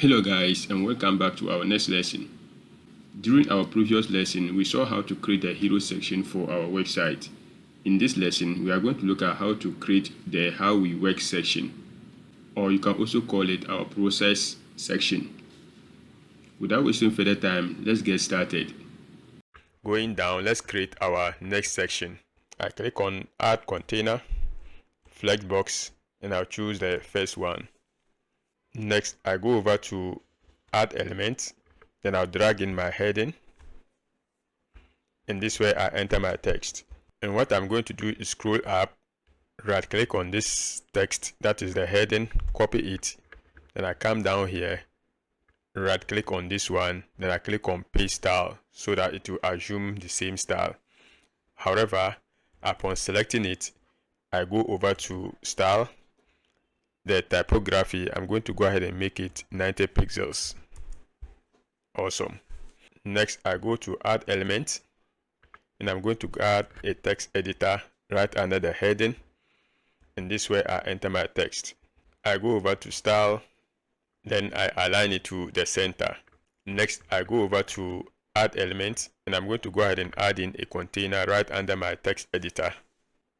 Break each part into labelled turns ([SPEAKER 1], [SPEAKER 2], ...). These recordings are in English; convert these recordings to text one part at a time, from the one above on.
[SPEAKER 1] Hello guys, and welcome back to our next lesson. During our previous lesson, we saw how to create a hero section for our website. In this lesson, we are going to look at how to create the how we work section, or you can also call it our process section. Without wasting further time, let's get started. Going down, let's create our next section. I click on add container, flexbox, and I'll choose the first one. Next, I go over to add element, then I'll drag in my heading, and this way I enter my text. And what I'm going to do is scroll up, right click on this text, that is the heading, copy it, then I come down here, right click on this one, then I click on paste style so that it will assume the same style. However, upon selecting it, I go over to style, the typography, I'm going to go ahead and make it 90 pixels. Awesome. Next, I go to add element, and I'm going to add a text editor right under the heading, and this way I enter my text. I go over to style, then I align it to the center. Next, I go over to add element, and I'm going to go ahead and add in a container right under my text editor.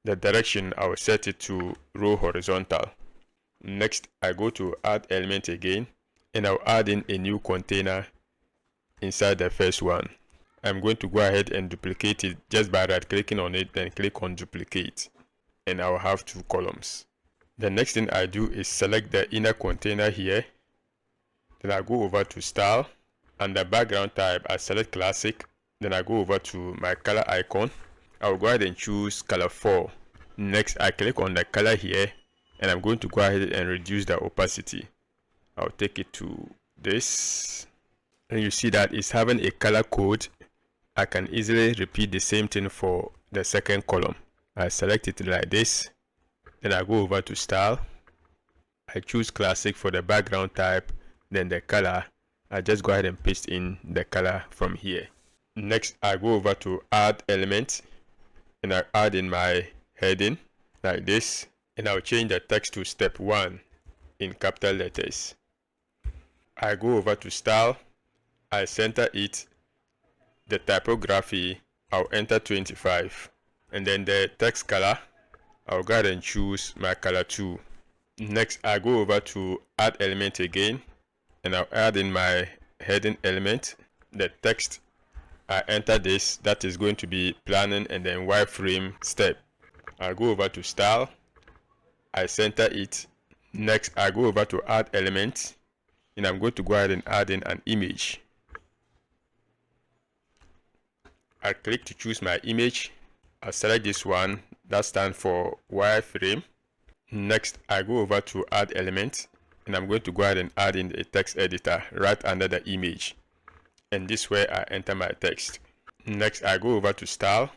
[SPEAKER 1] The direction, I will set it to row horizontal. Next, I go to add element again, and I'll add in a new container inside the first one. I'm going to go ahead and duplicate it just by right clicking on it, then click on duplicate, and I'll have two columns. The next thing I do is select the inner container here, then I go over to style, and the background type I select classic, then I go over to my color icon. I'll go ahead and choose color 4. Next, I click on the color here, and I'm going to go ahead and reduce the opacity. I'll take it to this, and you see that it's having a color code. I can easily repeat the same thing for the second column. I select it like this, then I go over to style, I choose classic for the background type, then the color, I just go ahead and paste in the color from here. Next, I go over to add element, and I add in my heading like this, and I'll change the text to step 1 in capital letters. I go over to style, I center it, the typography, I'll enter 25, and then the text color, I'll go ahead and choose my color 2. Next, I go over to add element again, and I'll add in my heading element, the text, I enter this, that is going to be planning and then wireframe step. I go over to style, I center it. Next, I go over to add element, and I'm going to go ahead and add in an image. I click to choose my image. I select this one, that stands for wireframe. Next, I go over to add element, and I'm going to go ahead and add in a text editor right under the image, and this way I enter my text. Next, I go over to style,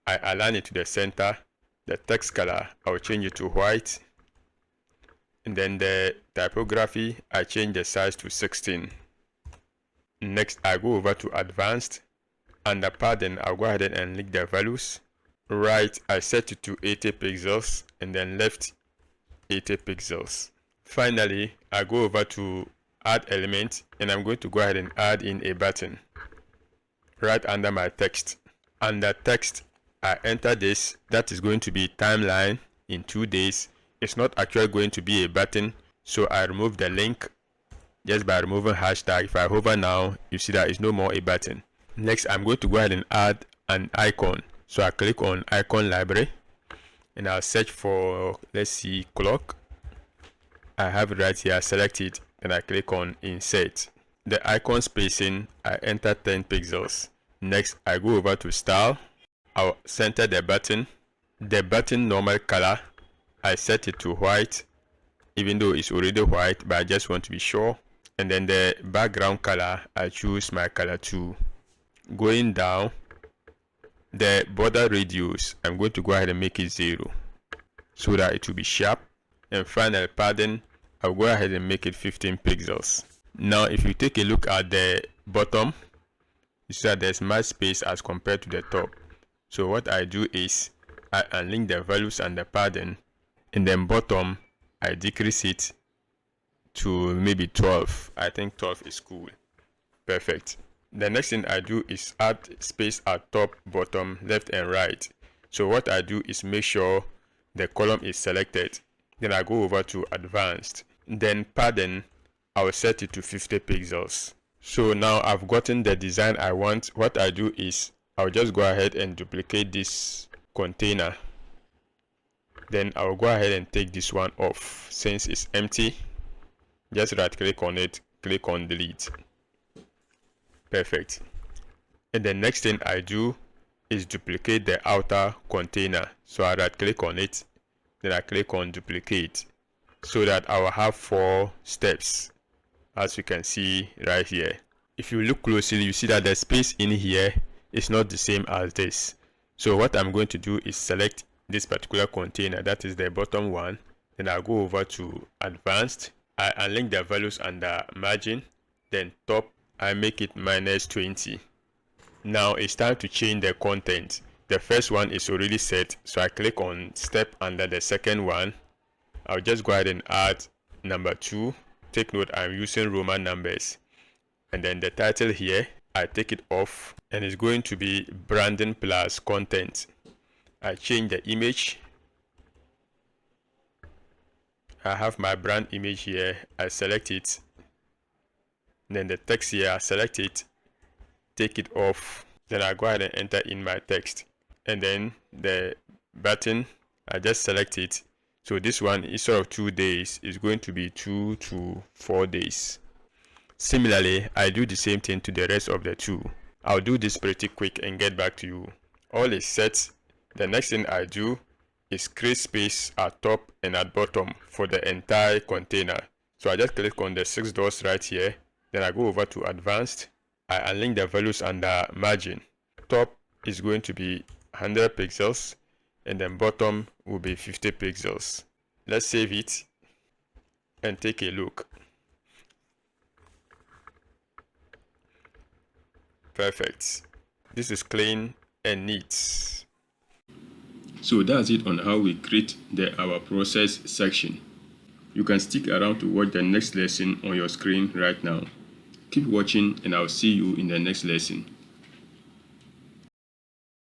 [SPEAKER 1] I align it to the center. The text color, I'll change it to white, and then the typography, I change the size to 16. Next, I go over to advanced, and the padding, I'll go ahead and link the values. Right, I set it to 80 pixels, and then left 80 pixels. Finally, I go over to add element, and I'm going to go ahead and add in a button right under my text. Under text, I enter this, that is going to be timeline in 2 days. It's not actually going to be a button, so I remove the link just by removing hashtag. If I hover now, you see that it's no more a button. Next, I'm going to go ahead and add an icon. So I click on icon library, and I'll search for, let's see, clock. I have it right here, I select it, and I click on insert. The icon spacing, I enter 10 pixels. Next, I go over to style, I'll center the button. The button normal color, I set it to white, even though it's already white, but I just want to be sure. And then the background color, I choose my color 2. Going down, the border radius, I'm going to go ahead and make it 0 so that it will be sharp. And final padding, I'll go ahead and make it 15 pixels. Now, if you take a look at the bottom, you see that there's much space as compared to the top. So what I do is I unlink the values and the padding, and then bottom I decrease it to maybe 12. I think 12 is cool. Perfect. The next thing I do is add space at top, bottom, left and right. So what I do is make sure the column is selected. Then I go over to advanced. Then padding, I'll set it to 50 pixels. So now I've gotten the design I want. What I do is I'll just go ahead and duplicate this container. Then I'll go ahead and take this one off since it's empty. Just right click on it, click on delete. Perfect. And the next thing I do is duplicate the outer container. So I right click on it, then I click on duplicate, so that I will have 4 steps, as you can see right here. If you look closely, you see that the space in here is not the same as this. So what I'm going to do is select this particular container, that is the bottom one. Then I'll go over to advanced. I unlink the values under margin. Then top, I make it -20. Now it's time to change the content. The first one is already set, so I click on step under the second one. I'll just go ahead and add number 2. Take note, I'm using Roman numbers. And then the title here, I take it off, and it's going to be branding plus content. I change the image. I have my brand image here. I select it. Then the text here, I select it, take it off. Then I go ahead and enter in my text. And then the button, I just select it. So this one, instead of 2 days, is going to be 2 to 4 days. Similarly, I do the same thing to the rest of the 2. I'll do this pretty quick and get back to you. All is set. The next thing I do is create space at top and at bottom for the entire container. So I just click on the 6 dots right here. Then I go over to advanced. I unlink the values under margin. Top is going to be 100 pixels and then bottom will be 50 pixels. Let's save it and take a look. Perfect. This is clean and neat. So that's it on how we create the our process section. You can stick around to watch the next lesson on your screen right now. Keep watching and I'll see you in the next lesson.